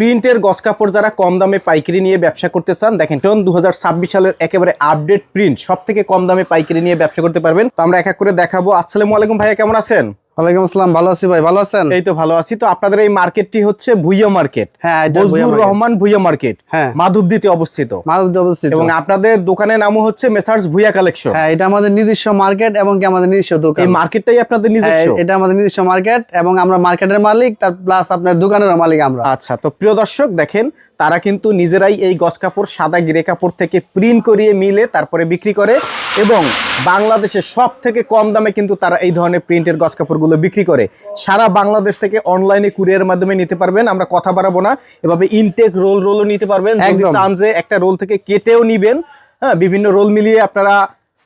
প্রিন্টের গস কাপড় যারা কম দামে পাইকারি নিয়ে ব্যবসা করতে চান, দেখেন 2026 সালের একেবারে আপডেট প্রিন্ট সব থেকে কম দামে পাইকারি নিয়ে ব্যবসা করতে পারবেন। তো আমরা এক এক করে দেখাবো। আসসালামু আলাইকুম ভাইয়া, কেমন আছেন? ওয়ালাইকুম আসসালাম, ভালো আছি ভাই, ভালো আছেন? এই তো ভালো আছি। তো আপনাদের এই মার্কেটটি হচ্ছে ভুইয়া মার্কেট, হ্যাঁ, বজলুর রহমান ভুইয়া মার্কেট, হ্যাঁ, মাধবদীতে অবস্থিত। এবং আপনাদের দোকানের নামও হচ্ছে মেসার্স ভুইয়া কালেকশন। হ্যাঁ, এটা আমাদের নিজস্ব মার্কেট এবং কি আমাদের নিজস্ব দোকান। এই মার্কেটটাই আপনাদের নিজস্ব? এটা আমাদের নিজস্ব মার্কেট এবং আমরা মার্কেটের মালিক, তার প্লাস আপনার দোকানের মালিক আমরা। আচ্ছা, তো প্রিয় দর্শক দেখেন, তারা কিন্তু নিজেরাই এই গস কাপড় সাদা গ্রে কাপড় থেকে প্রিন্ট করিয়ে মিলে তারপরে বিক্রি করে এবং বাংলাদেশের সব থেকে কম দামে কিন্তু তারা এই ধরনের প্রিন্টের গস কাপড়গুলো বিক্রি করে। সারা বাংলাদেশ থেকে অনলাইনে কুরিয়ারের মাধ্যমে নিতে পারবেন। আমরা কথা বাড়াবো না, এভাবে ইনটেক রোলও নিতে পারবেন। যদি চান যে একটা রোল থেকে কেটেও নিবেন, হ্যাঁ, বিভিন্ন রোল মিলিয়ে আপনারা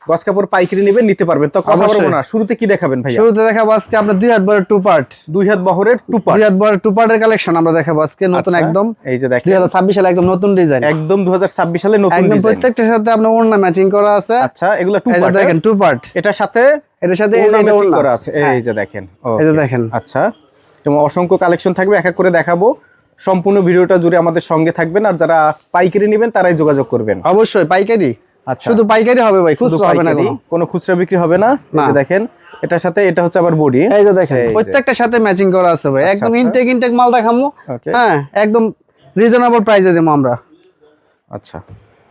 গস কাপড় পাইকারি নেবেন, নিতে পারবেন। তো কথা বলবো না, শুরুতে কি দেখাবেন ভাইয়া? শুরুতে দেখাবো আজকে আমরা 2 হাত বহরের 2 পার্ট, 2 হাত বহরের 2 পার্ট, 2 হাত বহরের 2 পার্টের কালেকশন আমরা দেখাবো আজকে নতুন একদম। এই যে দেখেন 2026 সালে একদম নতুন ডিজাইন, একদম 2026 সালে নতুন একদম ডিজাইন। প্রত্যেকটার সাথে আপনার ওড়না ম্যাচিং করা আছে। আচ্ছা, এগুলা 2 পার্ট, দেখেন 2 পার্ট, এটার সাথে এই যে ওড়না করা আছে। এই যে দেখেন, এই যে দেখেন। আচ্ছা, তোমার অসংখ্য কালেকশন থাকবে, এক এক করে দেখাবো। সম্পূর্ণ ভিডিওটা জুড়ে আমাদের সঙ্গে থাকবেন। আর যারা পাইকারি নেবেন তারাই যোগাযোগ করবেন। অবশ্যই পাইকারি, আচ্ছা, শুধু পাইকারি হবে ভাই, খুচরা হবে না, কোনো খুচরা বিক্রি হবে না। এই যে দেখেন, এটার সাথে এটা হচ্ছে আবার বডি। এই যে দেখেন প্রত্যেকটার সাথে ম্যাচিং করা আছে ভাই, একদম ইনটেক মাল দেখামু। হ্যাঁ, একদম রিজনেবল প্রাইসে দেবো আমরা। আচ্ছা,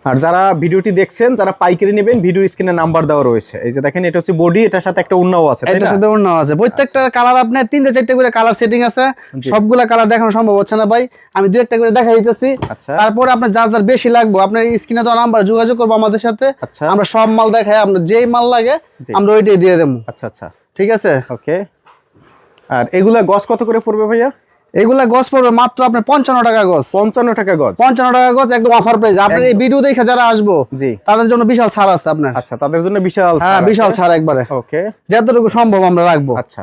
আর যারা ভিডিওটি দেখছেন, যারা পাইকারি নেবেন, ভিডিওর স্ক্রিনে নাম্বার দেওয়া রয়েছে। এই যে দেখেন, এটা হচ্ছে বডি, এটার সাথে একটা ওড়নাও আছে, এটার সাথে ওড়নাও আছে। প্রত্যেকটা কালার আপনার 3-4টা করে কালার সেটিং আছে। সবগুলা কালার দেখানো সম্ভব হচ্ছে না ভাই, আমি 2-1টা করে দেখাই দিতেছি। তারপর আপনার যার বেশি লাগবে আপনার স্ক্রিনে দেওয়া নাম্বার যোগাযোগ করবো আমাদের সাথে। আমরা সব মাল দেখাই, আপনার যেই মাল লাগে আমরা ওইটাই দিয়ে দেবো। আচ্ছা আচ্ছা, ঠিক আছে, ওকে। আর এগুলা গজ কত করে পড়বে ভাইয়া? এগুলা গজ পড়বে মাত্র আপনার 55 টাকা গজ। 55 টাকা গজ? 55 টাকা গজ, একদম অফার প্রাইস। আপনার এই ভিডিও দেখে যারা আসবো তাদের জন্য বিশাল ছাড় আছে আপনার। আচ্ছা, তাদের জন্য বিশাল, হ্যাঁ, বিশাল ছাড় একবারে। ওকে, যতটুকু সম্ভব আমরা রাখবো। আচ্ছা,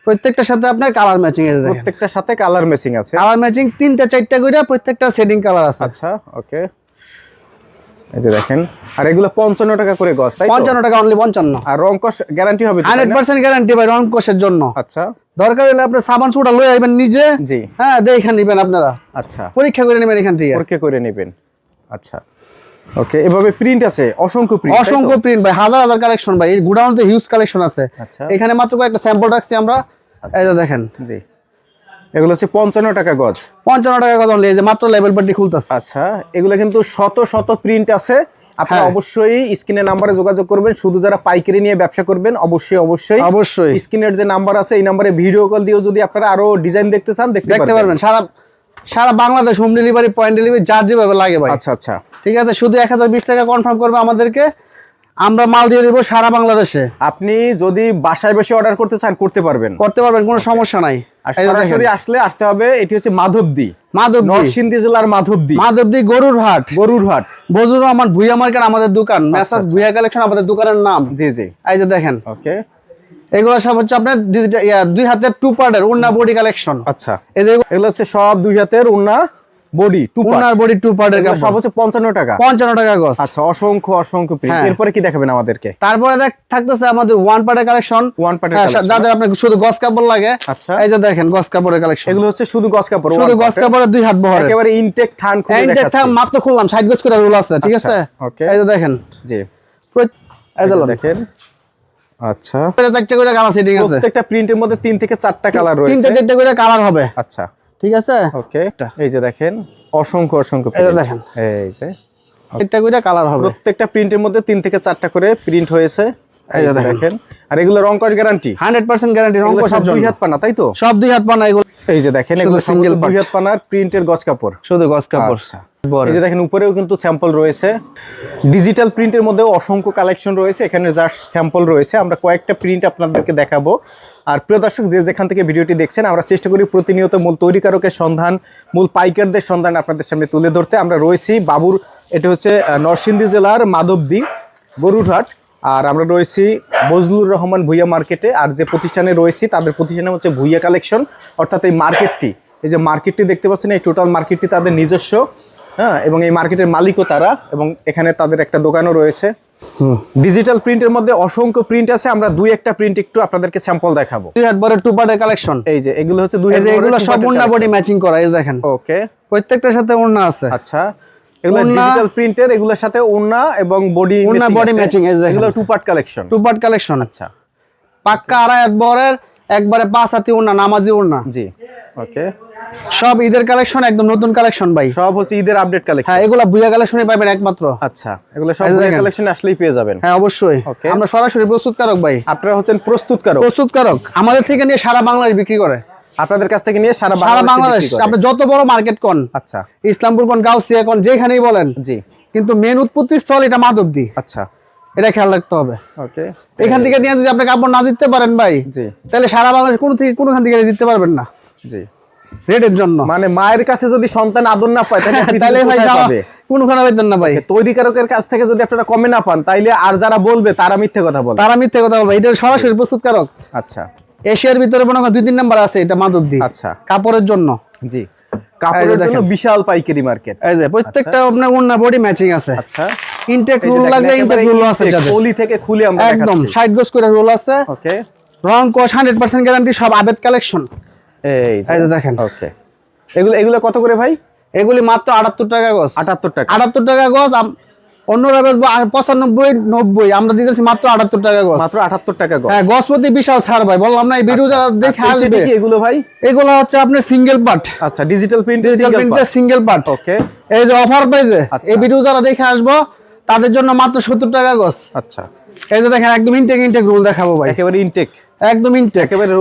প্রত্যেকটার সাথে আপনার কালার ম্যাচিং আছে, প্রত্যেকটার সাথে কালার ম্যাচিং আছে। কালার ম্যাচিং 3-4টা করে প্রত্যেকটা সেটিং কালার আছে। আচ্ছা, ওকে। এই যে দেখেন, আর এগুলো 55 টাকা করে গজ, তাই তো? 55 টাকা, অনলি 55। আর রং কস গ্যারান্টি হবে তো? 100% গ্যারান্টি ভাই রং কসের জন্য। আচ্ছা, দরকার হলে আপনি সাবান সুটা লয়ে আইবেন নিজে। জি, হ্যাঁ, দেখে নেবেন আপনারা। আচ্ছা, পরীক্ষা করে নেবেন এখান থেকে, পরীক্ষা করে নেবেন। আচ্ছা, ওকে। এভাবে প্রিন্ট আছে, অসংখ্য প্রিন্ট, অসংখ্য প্রিন্ট ভাই, হাজার হাজার কালেকশন ভাই। এই গুডাউনতে হিউজ কালেকশন আছে। আচ্ছা, এখানে মাত্র কয়েকটা স্যাম্পল রাখছি আমরা। এই যে দেখেন, জি, এগুলো হচ্ছে 55 টাকা গজ। 55 টাকা গজ অনলি, এই যে মাত্র লেভেল পার্টি খুলতাছে। আচ্ছা, এগুলো কিন্তু শত শত প্রিন্ট আছে। আপনারা অবশ্যই স্ক্রিনের নাম্বারে যোগাযোগ করবেন। শুধু যারা পাইকারি নিয়ে ব্যবসা করবেন অবশ্যই অবশ্যই অবশ্যই স্ক্রিনের যে নাম্বার আছে এই নাম্বারে ভিডিও কল দিয়েও যদি আপনারা আরো ডিজাইন দেখতে চান দেখতে পারবেন। সারা Bangladesh home delivery, point delivery, যার যেভাবে লাগে ভাই। আচ্ছা আচ্ছা, ঠিক আছে, শুধু 1020 টাকা কনফার্ম করবে আমাদেরকে, আমরা মাল দিয়ে দিব সারা বাংলাদেশে। আপনি যদি বাসায় বসে অর্ডার করতে চান করতে পারবেন, কোনো সমস্যা নাই। আর সরাসরি আসতে হবে। এটি হচ্ছে মাধবদী, নরসিংদী জেলার মাধবদী গরুরহাট, বজলুর রহমান ভুইয়া মার্কেট আমাদের দোকান, মেসার্স ভুইয়া কালেকশন আমাদের দোকানের নাম। জি জি, এই যে দেখেন, ওকে। এগুলো সব হচ্ছে আপনার 2 হাতের 2 পার্টের ওড়না বডি কালেকশন। আচ্ছা, এগুলো হচ্ছে সব 2 হাতের ওড়না বডি 2 পার্ট, ওড়না বডি 2 পার্টের সব হচ্ছে 55 টাকা। 55 টাকা গজ। আচ্ছা, অসংখ্য প্রিন্ট। এরপরে কি দেখাবেন আমাদেরকে? তারপরে থাকতেছে আমাদের ওয়ান পার্টের কালেকশন। যাদের আপনার শুধু গজ কাপড় লাগে, আচ্ছা, এই যে দেখেন গজ কাপড়ের কালেকশন। এগুলো হচ্ছে শুধু গজ কাপড়, শুধু গজ কাপড়ের 2 হাত বহর, একেবারে ইনটেক থান খুলে দেখাচ্ছি। ইনটেক থান মাত্র খুললাম, 60 গজ করে রোল আছে। ঠিক আছে, ওকে। এই যে দেখেন, জি, এই যে দেখেন। আচ্ছা, প্রত্যেকটা করে কালার সেটিং আছে। প্রত্যেকটা প্রিন্টের মধ্যে 3 থেকে 4টা কালার রয়েছে, 3-4টা করে কালার হবে। আচ্ছা, ঠিক আছে, ওকে। এই যে দেখেন, অসংখ্য এই যে দেখেন, এই যে একটা করে কালার হবে। প্রত্যেকটা প্রিন্টের মধ্যে 3 থেকে 4টা করে প্রিন্ট হয়েছে। এই যে দেখেন, আর এগুলো রং কস গ্যারান্টি, 100% গ্যারান্টি। রং কস সব 2 হাত পানা, তাই তো? সব 2 হাত পানা এগুলো। এই যে দেখেন, এগুলো সিঙ্গেল 2 হাত পানার প্রিন্টের গজ কাপড়, শুধু গজ কাপড়। এই যে দেখেন, উপরেও কিন্তু স্যাম্পল রয়েছে। ডিজিটাল প্রিন্টের মধ্যেও অসংখ্য কালেকশন রয়েছে। এখানে জাস্ট স্যাম্পল রয়েছে, আমরা কয়েকটা প্রিন্ট আপনাদেরকে দেখাবো। আর প্রিয় দর্শক, যেখান থেকে ভিডিওটি দেখছেন, আমরা চেষ্টা করি প্রতিনিয়ত মূল তৈরিকারকের সন্ধান, মূল পাইকারদের সন্ধান আপনাদের সামনে তুলে ধরতে। আমরা রয়েছি বাবুর, এটা হচ্ছে নরসিংদী জেলার মাধবদী গরুরহাট। আর আমরা রয়েছি বজলুর রহমান ভুইয়া মার্কেটে। আর যে প্রতিষ্ঠানে রয়েছি তাদের প্রতিষ্ঠানে হচ্ছে ভুইয়া কালেকশন, অর্থাৎ এই মার্কেটটি, এই যে মার্কেটটি দেখতে পাচ্ছেন, এই টোটাল মার্কেটটি তাদের নিজস্ব। হ্যাঁ, এবং এই মার্কেটের মালিকও তারা, এবং এখানে তাদের একটা দোকানও রয়েছে। ডিজিটাল প্রিন্টের মধ্যে অসংখ্য প্রিন্ট আছে, আমরা দুই একটা প্রিন্ট একটু আপনাদেরকে স্যাম্পল দেখাবো। 2 হাত বড় টু পার্টের কালেকশন, এই যে এগুলো হচ্ছে দুই এই হাত যে বড় এগুলো two সব part-এর ওন্না বডি collection। ম্যাচিং করা, এই দেখেন ওকে, প্রত্যেকটার সাথে ওন্না আছে। আচ্ছা এগুলো ওড়না- ডিজিটাল প্রিন্টের, এগুলোর সাথে ওড়না এবং বডি ওড়না body matching, এই দেখেন। এগুলো two part collection. Two part collection, আচ্ছা পাক্কা 2.5 হাত বড়ের একবারে 5 হাতি ওন্না, নামাজি ওন্না। জি ওকে, সব ঈদের কালেকশন, একদম নতুন কালেকশন ভাই। সব হচ্ছে ঈদের আপডেট কালেকশন। হ্যাঁ, এগুলা বুয়া কালেকশনই পাবেন একমাত্র। আচ্ছা এগুলো সব এই দেখেন। কালেকশন আসলেই পেয়ে যাবেন। হ্যাঁ অবশ্যই, Okay. আমরা সরাসরি প্রস্তুতকারক ভাই। আপনারা হচ্ছেন প্রস্তুতকারক, প্রস্তুতকারক আমাদের থেকে নিয়ে সারা বাংলাদেশ বিক্রি করে। আপনাদের কাছ থেকে নিয়ে সারা সারা বাংলাদেশ, বাংলাদেশ বিক্রি করে। আপনি যত বড় মার্কেট কোন, আচ্ছা ইসলামপুর কোন, গাউসিয়া কোন, যেখানেই বলেন, জি কিন্তু মেন উৎপত্তি স্থল এটা মাধবদী, আচ্ছা এটা খেয়াল রাখতে হবে। ওকে, এখান থেকে নিয়ে যদি আপনি কাপড় না দিতে পারেন ভাই, জি তাহলে সারা বাংলাদেশ কোনখান থেকে দিতে পারবেন না জি, রেটের জন্য। মানে মায়ের কাছে যদি সন্তান আদর না পায় তাহলে তাহলে ভাই কোথায় যাওয়া পাবে? কোনখানে পাইতেন না ভাই। তৈরিকারকের কাছ থেকে যদি আপনারা কমে না পান, তাইলে আর যারা বলবে তারা মিথ্যে কথা বলে। তারা মিথ্যে কথা বলবে, এটা সরাসরি প্রস্তুতকারক। আচ্ছা এশিয়ার ভিতরে মনে করেন 2-3 নাম্বার আছে এটা মাধবদী, আচ্ছা কাপড়ের জন্য। জি, কাপড়ের জন্য দেখেন। বিশাল পাইকারি মার্কেট। এই যে প্রত্যেকটা আপনার ওন্না বডি ম্যাচিং আছে। আচ্ছা ইনটেক এই যে রুল দেখেন, লাগবে, ইনটেক একেবারে রুল আছে intake, যাদের। পলি থেকে খুলে আমরা একদম দেখাচ্ছি। 60 গজ করে রোল আছে, ওকে, রং কোশ 100% গ্যারান্টি, সব আবেদ কালেকশন। এই এই যে দেখেন, ওকে, এগুলো এগুলো কত করে ভাই? এগুলি মাত্র 78 টাকা গজ। 78 টাকা। 78 টাকা গজ। অন্যরা বেচবো 95, 90, আমরা দিতেছি মাত্র 78 টাকা গজ। মাত্র 78 টাকা গজ। হ্যাঁ, গজপতি বিশাল ছাড় ভাই, বললাম না এই ভিডিও যারা দেখে আর আসবে। সেটা কি এগুলো ভাই? এগুলো হচ্ছে আপনার সিঙ্গেল পার্ট, আচ্ছা ডিজিটাল প্রিন্ট, ডিজিটাল প্রিন্টের সিঙ্গেল পার্ট। ওকে, এই যে অফার প্রাইসে আচ্ছা। এই ভিডিও যারা দেখে আসবো তাদের জন্য মাত্র 70 টাকা গজ। আচ্ছা এই যে দেখেন, একদম ইনটেক রোল দেখাবো ভাই, একেবারে ইনটেক, একদম ইনটেক, একেবারে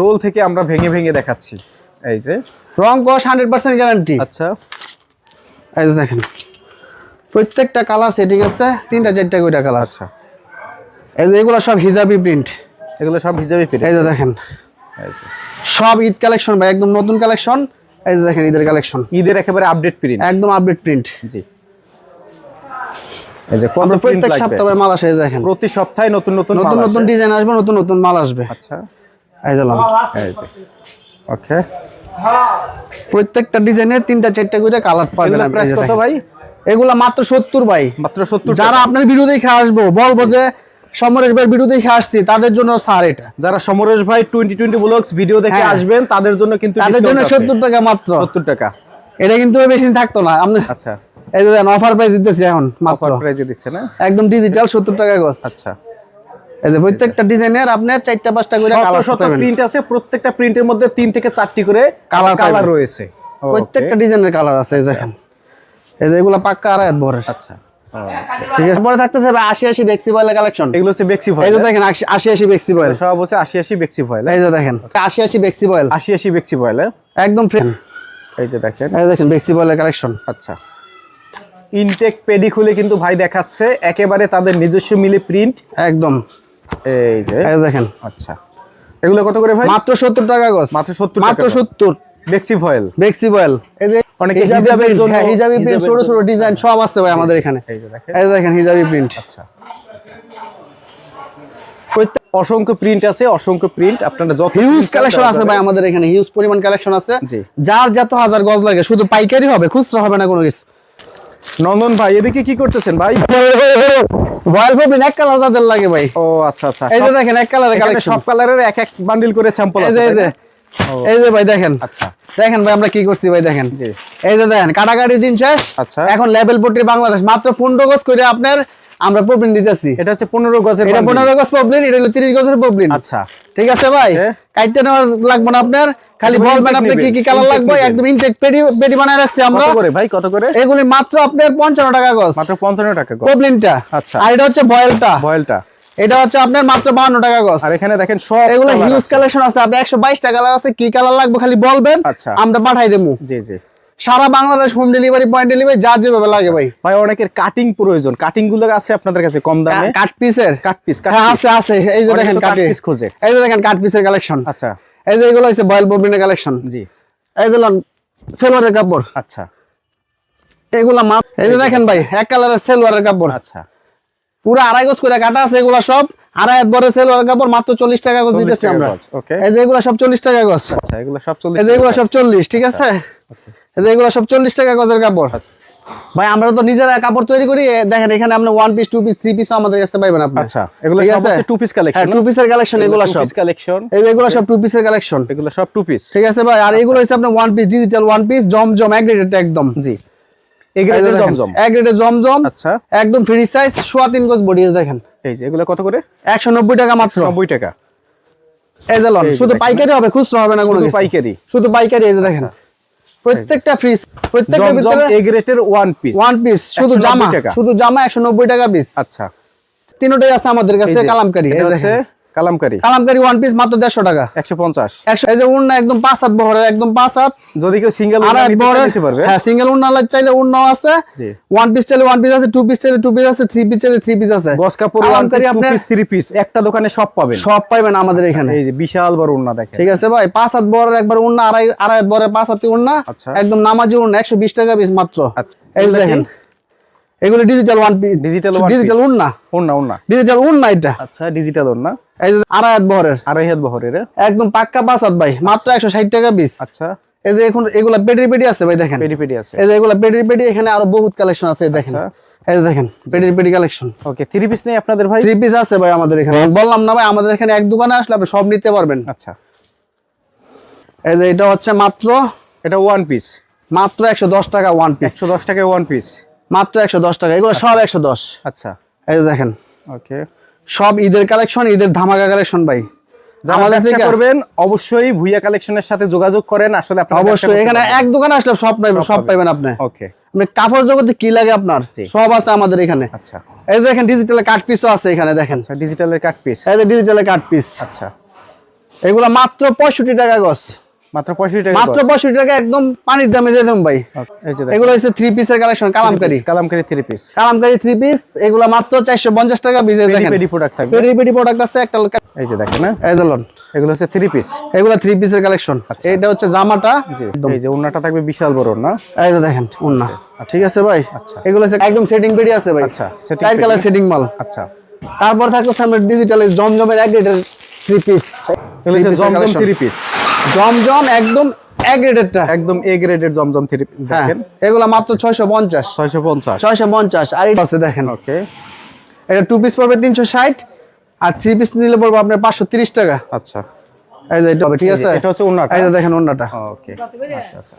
রোল থেকে আমরা ভেঙে ভেঙে দেখাচ্ছি। এই যে রং কোশ 100% গ্যারান্টি। আচ্ছা এই যে দেখেন, প্রত্যেকটা কালার সেটিং আছে, 3-4টা করে কালার। আচ্ছা, এই যে এগুলো সব হিজাবি প্রিন্ট। এগুলো সব হিজাবি প্রিন্ট। এই যে দেখেন, এই যে সব ঈদ কালেকশন ভাই, একদম নতুন কালেকশন। এই যে দেখেন ঈদের কালেকশন, ঈদের একেবারে আপডেট প্রিন্ট। একদম আপডেট প্রিন্ট। জি, এই যে কত প্রিন্ট প্রত্যেক লাগবে? সপ্তাহে মাল আসে, এই যে দেখেন প্রতি সপ্তাহে নতুন নতুন নতুন মাল নতুন আসে। ডিজাইন আসবে, নতুন নতুন মাল আসবে। আচ্ছা এই যে লন, এই যে ওকে, প্রত্যেকটা ডিজাইনের 3-4টা করে কালার পাবেন। এগুলো প্রাইস কত ভাই? এগুলা মাত্র 70 ভাই। মাত্র 70 যারা টাকা। আপনার ভিডিও দেখে আসবো, বলবো যে সমরেশ ভাই ভিডিও দেখে আসছি, তাদের জন্য স্যার এটা। যারা সমরেশ ভাই 2020 ব্লগস ভিডিও দেখে হ্যাঁ। আসবেন তাদের জন্য কিন্তু তাদের জন্য 70 টাকা মাত্র। 70 টাকা। এটা কিন্তু বেশি থাকতো না। আপনি আচ্ছা এই যে দেন অফার প্রাইস দিতেছি এখন মাত্র, অফার প্রাইজে দিচ্ছে না? একদম ডিজিটাল 70 টাকা গজ। আচ্ছা, এই যে প্রত্যেকটা ডিজাইনের আপনার 4-5টা করে শত কালার শত পাবেন। প্রিন্ট আছে, প্রত্যেকটা প্রিন্টের মধ্যে 3 থেকে 4টি করে কালার কালার পাবেন। রয়েছে। প্রত্যেকটা ডিজাইনের কালার আছে, এই দেখেন। এই যে এগুলা পাক্কা 2.5 হাত বড়। আচ্ছা ঠিক আছে, পরে থাকতেছে 80-80 বেক্সি বয়েলের কালেকশন। এগুলো হচ্ছে বেক্সি এই ফয়েল। যে দেখেন 80-80 বেক্সি বয়েল। সব হচ্ছে 80 বেক্সি ফয়েল। এই যে দেখেন 80-80 বেক্সি বয়েল, 80 বেক্সি ফয়েল। একদম ফ্রেশ। এই যে দেখেন, এই দেখেন বেক্সি বয়েলের কালেকশন। আচ্ছা ইনটেক পেডি খুলে কিন্তু ভাই দেখাচ্ছে একেবারে তাদের নিজস্ব মিলে প্রিন্ট। একদম এই যে এই দেখেন, আচ্ছা এগুলো কত করে ভাই? মাত্র 70 টাকা গজ। মাত্র 70 মাত্র টাকা। 70 বেক্সি ফয়েল। বেক্সি বয়েল। এই যে অনেকে হিজাবি হিজাবের print, জন্য হ্যাঁ, হিজাবি প্রিন্ট, ছোট ছোট ডিজাইন সব আছে ভাই আমাদের এখানে। এই যে দেখেন, এই যে দেখেন হিজাবি প্রিন্ট। আচ্ছা অসংখ্য প্রিন্ট আছে, অসংখ্য প্রিন্ট। আপনারা যত হিউজ print চান কালেকশন দেওয়া আছে যাবে। ভাই আমাদের এখানে, হিউজ পরিমাণ কালেকশন আছে। জি। যার যত হাজার গজ লাগে, শুধু পাইকারি হবে, খুচরা হবে না কোনো কিছু। নন্দন ভাই এদিকে কি করতেছেন ভাই? রয়্যাল ফেব্রিক এক কালার যাদের লাগে ভাই। ও আচ্ছা আচ্ছা, এই যে দেখেন এক কালারের এখানে কালেকশন। সব কালারের এক এক বান্ডিল করে স্যাম্পল এই আছে যে এই তাই যে না? এই যে ভাই দেখেন, আচ্ছা দেখেন ভাই আমরা কি করছি ভাই, দেখেন জি এই যে দেখেন কাটাকাটি দিন শেষ। আচ্ছা। এখন লেভেল পট্টি বাংলাদেশ মাত্র 15 গজ করে আপনার আমরা পবলিন দিতেছি। এটা হচ্ছে 15 গজের এটা bundle। 15 গজ পবলিন, এটা হলো 30 গজের পবলিন। আচ্ছা ঠিক আছে ভাই, ওকে। কাইটটা নেওয়ার লাগবে না আপনার, খালি একদম বলবেন intake আপনি কি কি নেবেন, কালার intake লাগবে, নেবেন। একদম ইনটেক পেডি বানায় রাখছি আমরা। কত করে ভাই, কত করে? এগুলি মাত্র আপনার 55 টাকা গজ মাত্র 55 টাকা গজ। পবলিনটা। আচ্ছা। আর এটা হচ্ছে বয়েলটা, বয়েলটা। এটা হচ্ছে আপনার মাত্র 52 টাকা গজ। আর এখানে দেখেন সব এগুলো colour হিউজ আছে। কালেকশন আছে, আপনি 122 টাকা কালার আছে, কি কালার লাগবে খালি বলবেন, আচ্ছা। আমরা পাঠাই দেবো। জি জি সারা Bangladesh home delivery, point delivery, যার যেভাবে লাগে ভাই। ভাই অনেকের কাটিং প্রয়োজন, কাটিং গুলো আছে আপনাদের কাছে কম দামে? কাট পিসের কাট পিস, হ্যাঁ আছে আছে, এই যে দেখেন কাট পিস খোঁজে। এই যে দেখেন কাট পিসের কালেকশন। আচ্ছা এই যে এগুলো হচ্ছে বয়েল ববিনের কালেকশন। জি এই যে সেলোয়ারের কাপড়, আচ্ছা এগুলা এই যে দেখেন ভাই এক কালারের সেলোয়ারের কাপড়, আচ্ছা পুরো 2.5 গজ করে কাটা আছে, এগুলা সব 2.5 হাত বড় সেলোয়ারের কাপড়, মাত্র 40 টাকা গজ 40 দিতেছি টাকা আমরা। গজ, ওকে। এই যে এগুলা সব 40 টাকা গজ, আচ্ছা এগুলো সব 40 এই যে এগুলা সব 40, ঠিক আছে। এই যে এগুলা সব 40 টাকা গজের কাপড়। ভাই আমরা তো নিজেরা কাপড় তৈরি করি, দেখেন এখানে আপনি 1 পিস 2 পিস 3 পিস আমাদের কাছে পাবেন আপনি। আচ্ছা, এগুলো ঠিক সব আছে? হচ্ছে 2 পিস কালেকশন। হ্যাঁ 2 পিসের কালেকশন এগুলো সব। 2 পিস কালেকশন, এই যে এগুলো সব 2 পিসের কালেকশন, এগুলো সব 2 পিস। ঠিক আছে ভাই। আর এগুলো হচ্ছে আপনার 1 পিস ডিজিটাল 1 পিস জমজম এক গ্রেডেড একদম। জি, এই গ্রেডের জমজম, এক গ্রেডের জমজম। আচ্ছা, একদম ফ্রি সাইজ 3.5 গজ বডি দেখেন। এই যে এগুলো কত করে? 190 টাকা মাত্র। 90 টাকা। এই যে লন, শুধু পাইকারি হবে, খুচরা হবে না কোনো শুধু কিছু। পাইকারি, শুধু পাইকারি। এই যে দেখেন প্রত্যেকটা ফ্রি, প্রত্যেকটার জমজম ভিতরে এই গ্রেডের 1 পিস, 1 পিস শুধু 190 জামা, টাকা। শুধু জামা 190 টাকা পিস। আচ্ছা, তিনটাই আছে আমাদের কাছে এই যে, কালামকারী। এই এটা দেখেন হচ্ছে কালামকারী, কালামকারী 1 পিস মাত্র 150 টাকা। 150। এই যে উন্না একদম 5 হাত বহরের, একদম 5 হাত। যদি কেউ সিঙ্গেল আর এক বহরের নিতে পারবে। হ্যাঁ সিঙ্গেল উন্না চাইলে উন্নাও আছে। জি, 1 পিস চাইলে 1 পিস আছে, 2 পিস চাইলে 2 পিস আছে, 3 পিস চাইলে 3 পিস আছে। গস কাপড় 1 পিস 2 পিস 3 পিস একটা দোকানে সব পাবেন, সব পাবেন আমাদের এখানে। এই যে বিশাল বড় উন্না দেখেন। ঠিক আছে ভাই, 5 হাত বহরের একবার উন্না, আড়াই হাত বহরের 5 হাতি উন্না, আচ্ছা, একদম নামাজি উন্না 120 টাকা পিস মাত্র। আচ্ছা, এই দেখেন এগুলো ডিজিটাল 1 পিস, ডিজিটাল উন্না, উন্না, ডিজিটাল উন্না এটা। আচ্ছা, ডিজিটাল উন্না। এই যে আড়াই হাত বহরের, আড়াই হাত বহরের, একদম পাক্কা 5 হাত ভাই, মাত্র 160 টাকা পিস। আচ্ছা, এই যে এখন এগুলা পেডি আছে ভাই দেখেন, পেডি আছে। এই যে এগুলা পেডি, এখানে আরো বহুত কালেকশন আছে দেখেন। এই যে দেখেন পেডি কালেকশন। ওকে, 3 পিস নেই আপনাদের ভাই? 3 পিস আছে ভাই আমাদের এখানে। বললাম না ভাই, আমাদের এখানে এক দোকানে আসলে আপনি সব নিতে পারবেন। আচ্ছা, এই যে এটা হচ্ছে মাত্র, এটা 1 পিস, মাত্র 110 টাকা 1 পিস, 110 টাকায় 1 পিস, মাত্র 110 টাকা। এগুলো সব 110। আচ্ছা, এই যে দেখেন ওকে, সব ঈদের কালেকশন, ঈদের ধামাকা কালেকশন ভাই। যারা আমাদের ব্যবসা থেকে করবেন অবশ্যই ভুইয়া কালেকশনের সাথে যোগাযোগ করেন। আসলে আপনারা অবশ্যই এখানে এক দোকানে আসলে সব পাবেন আপনি। ওকে, আপনি কাপড় জগতে কি লাগে আপনার সব আছে আমাদের এখানে। আচ্ছা, এই যে দেখেন ডিজিটাল কাট পিসও আছে এখানে দেখেন। আচ্ছা, ডিজিটালের কাট পিস, এই যে ডিজিটাল কাট পিস, আচ্ছা, এগুলা মাত্র 65 টাকা গজ, মাত্র 65 টাকা, মাত্র 65 টাকা, একদম পানির দামে দিয়ে দেন ভাই। এই যে এগুলো হচ্ছে 3 পিসের collection Kalamkari, 3 piece, Kalamkari 3 piece. এগুলা মাত্র 450 টাকা পিস। দেখেন পেডি প্রোডাক্ট থাকবে, পেডি প্রোডাক্ট আছে একটা। এই যে দেখেন না, এই দেখুন এগুলো হচ্ছে 3 পিস, এগুলা 3 পিসের কালেকশন। এটা হচ্ছে জামাটা, জি, এই যে ওন্নাটা থাকবে বিশাল বড় না। এই যে দেখেন ওন্না, ঠিক আছে ভাই। আচ্ছা, এগুলো হচ্ছে একদম সেটিং পেডি আছে ভাই। আচ্ছা, চার কালার সেটিং মাল। আচ্ছা, তারপর থাকছে আমরা ডিজিটাল জমজমের এক গ্রেডের 3 পিস, এগুলো হচ্ছে জমজম 3 পিস, জমজম একদম এক গ্রেডেরটা, একদম এ গ্রেডের জমজম 3 পিস দেখেন। এগুলা মাত্র 650, 650। আর এটা আছে দেখেন, ওকে, এটা 2 পিস পড়বে 360, আর 3 পিস নিলে পড়বে আপনার 530 টাকা। আচ্ছা, এই যে এটা হবে, ঠিক আছে। এটা হচ্ছে ওন্নাটা, এই যে দেখেন ওন্নাটা। ওকে, আচ্ছা, আচ্ছা।